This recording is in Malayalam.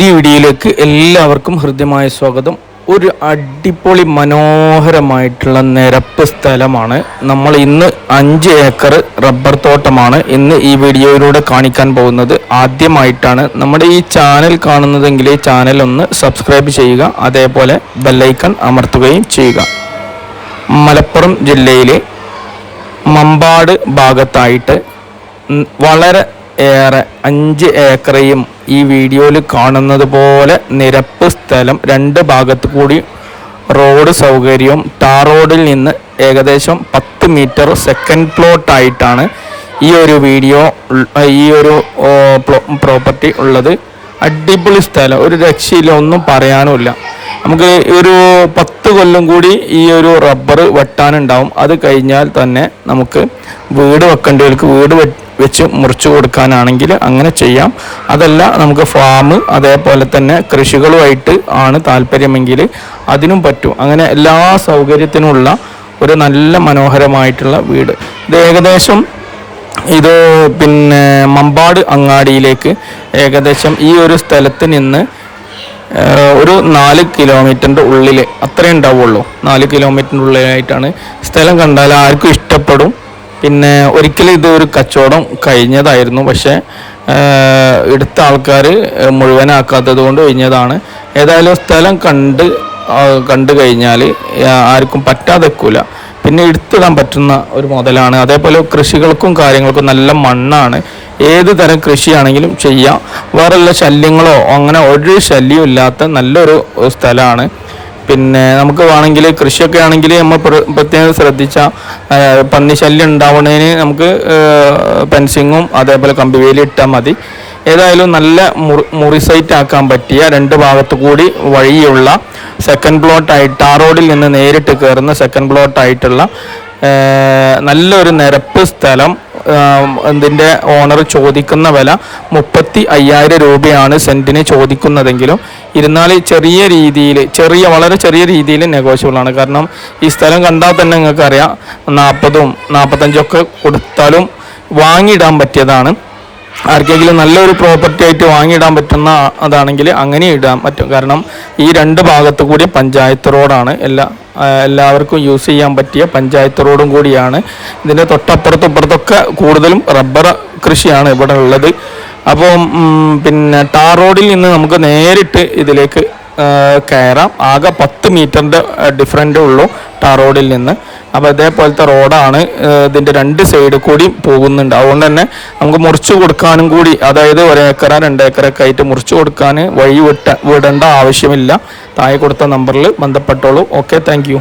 പുതിയ വീഡിയോയിലേക്ക് എല്ലാവർക്കും ഹൃദ്യമായ സ്വാഗതം. ഒരു അടിപൊളി മനോഹരമായിട്ടുള്ള നിരപ്പ് സ്ഥലമാണ്. നമ്മൾ ഇന്ന് 5 ഏക്കർ റബ്ബർ തോട്ടമാണ് ഇന്ന് ഈ വീഡിയോയിലൂടെ കാണിക്കാൻ പോകുന്നത്. ആദ്യമായിട്ടാണ് നമ്മുടെ ഈ ചാനൽ കാണുന്നതെങ്കിൽ ഈ ചാനൽ ഒന്ന് സബ്സ്ക്രൈബ് ചെയ്യുക, അതേപോലെ ബെല്ലൈക്കൺ അമർത്തുകയും ചെയ്യുക. മലപ്പുറം ജില്ലയിലെ മമ്പാട് ഭാഗത്തായിട്ട് വളരെ ഏറെ 5 ഏക്കറയും ഈ വീഡിയോയിൽ കാണുന്നത് പോലെ നിരപ്പ് സ്ഥലം, 2 ഭാഗത്ത് കൂടി റോഡ് സൗകര്യവും ടാർ റോഡിൽ നിന്ന് ഏകദേശം 10 മീറ്റർ സെക്കൻഡ് പ്ലോട്ടായിട്ടാണ് ഈ ഒരു പ്രോപ്പർട്ടി ഉള്ളത്. അടിപൊളി സ്ഥലം, ഒരു രക്ഷയില്ല, ഒന്നും പറയാനുമില്ല. നമുക്ക് ഒരു 10 കൊല്ലം കൂടി ഈ ഒരു റബ്ബർ വെട്ടാനുണ്ടാവും. അത് കഴിഞ്ഞാൽ തന്നെ നമുക്ക് വീട് വെക്കേണ്ടവർക്ക് വീട് വെച്ച് മുറിച്ചു കൊടുക്കാനാണെങ്കിൽ അങ്ങനെ ചെയ്യാം. അതല്ല നമുക്ക് ഫാം അതേപോലെ തന്നെ കൃഷികളുമായിട്ട് ആണ് താല്പര്യമെങ്കിൽ അതിനും പറ്റും. അങ്ങനെ എല്ലാ സൗകര്യത്തിനുമുള്ള ഒരു നല്ല മനോഹരമായിട്ടുള്ള വീട്. ഇത് ഏകദേശം പിന്നെ മമ്പാട് അങ്ങാടിയിലേക്ക് ഏകദേശം ഈ ഒരു സ്ഥലത്ത് നിന്ന് ഒരു 4 കിലോമീറ്ററിൻ്റെ ഉള്ളിൽ അത്രേ ഉണ്ടാവുള്ളൂ. 4 കിലോമീറ്ററിൻ്റെ ഉള്ളിലായിട്ടാണ്. സ്ഥലം കണ്ടാൽ ആർക്കും ഇഷ്ടപ്പെടും. പിന്നെ ഒരിക്കലും ഇത് ഒരു കച്ചവടം കഴിഞ്ഞതായിരുന്നു, പക്ഷേ എടുത്ത ആൾക്കാർ മുഴുവനാക്കാത്തത് കൊണ്ട് കഴിഞ്ഞതാണ്. ഏതായാലും സ്ഥലം കണ്ടു കഴിഞ്ഞാൽ ആർക്കും പറ്റാതെക്കൂല. പിന്നെ എടുത്തിടാൻ പറ്റുന്ന ഒരു മുതലാണ്. അതേപോലെ കൃഷികൾക്കും കാര്യങ്ങൾക്കും നല്ല മണ്ണാണ്. ഏത് തരം കൃഷിയാണെങ്കിലും ചെയ്യാം. വേറെയുള്ള ശല്യങ്ങളോ അങ്ങനെ ഒരു ശല്യവും ഇല്ലാത്ത നല്ലൊരു സ്ഥലമാണ്. പിന്നെ നമുക്ക് വേണമെങ്കിൽ കൃഷിയൊക്കെ ആണെങ്കിൽ നമ്മൾ പ്രത്യേകം ശ്രദ്ധിച്ചാൽ പന്നി ശല്യം ഉണ്ടാവുന്നതിന് നമുക്ക് ഫെൻസിങ്ങും അതേപോലെ കമ്പിവേലി ഇട്ടാൽ മതി. ഏതായാലും നല്ല മുറി സൈറ്റ് ആക്കാൻ പറ്റിയ 2 ഭാഗത്തു കൂടി വഴിയുള്ള സെക്കൻഡ് പ്ലോട്ടായിട്ട് ടാർ റോഡിൽ നിന്ന് നേരിട്ട് കയറുന്ന സെക്കൻഡ് പ്ലോട്ടായിട്ടുള്ള നല്ലൊരു നിരപ്പ് സ്ഥലം. ഇതിൻ്റെ ഓണർ ചോദിക്കുന്ന വില 35,000 രൂപയാണ് സെൻറ്റിന് ചോദിക്കുന്നതെങ്കിലും ഇരുന്നാൽ വളരെ ചെറിയ രീതിയിൽ നെഗോഷ്യബിൾ ആണ്. കാരണം ഈ സ്ഥലം കണ്ടാൽ തന്നെ നിങ്ങൾക്കറിയാം 40ഉം 45ഉം ഒക്കെ കൊടുത്താലും വാങ്ങിയിടാൻ പറ്റിയതാണ്. ആർക്കെങ്കിലും നല്ലൊരു പ്രോപ്പർട്ടി ആയിട്ട് വാങ്ങിയിടാൻ പറ്റുന്ന അതാണെങ്കിൽ അങ്ങനെ ഇടാൻ പറ്റും. കാരണം ഈ 2 ഭാഗത്തു കൂടി പഞ്ചായത്ത് റോഡാണ്. എല്ലാവർക്കും യൂസ് ചെയ്യാൻ പറ്റിയ പഞ്ചായത്ത് റോഡും കൂടിയാണ്. ഇതിൻ്റെ തൊട്ടപ്പുറത്തും ഇപ്പുറത്തൊക്കെ കൂടുതലും റബ്ബർ കൃഷിയാണ് ഇവിടെ ഉള്ളത്. അപ്പോൾ പിന്നെ ടാർ റോഡിൽ നിന്ന് നമുക്ക് നേരിട്ട് ഇതിലേക്ക് കയറാം. ആകെ 10 മീറ്ററിൻ്റെ ഡിഫറൻറ്റേ ഉള്ളൂ ടാർ റോഡിൽ നിന്ന്. അപ്പോൾ ഇതേപോലത്തെ റോഡാണ്. ഇതിൻ്റെ 2 സൈഡ് കൂടി പോകുന്നുണ്ട്. അതുകൊണ്ട് തന്നെ നമുക്ക് മുറിച്ചു കൊടുക്കാനും കൂടി, അതായത് 1 ഏക്കറ 2 ഏക്കറൊക്കെ ആയിട്ട് മുറിച്ചു കൊടുക്കാൻ വിടേണ്ട ആവശ്യമില്ല. താഴെ കൊടുത്ത നമ്പറിൽ ബന്ധപ്പെട്ടോളൂ. Okay, thank you.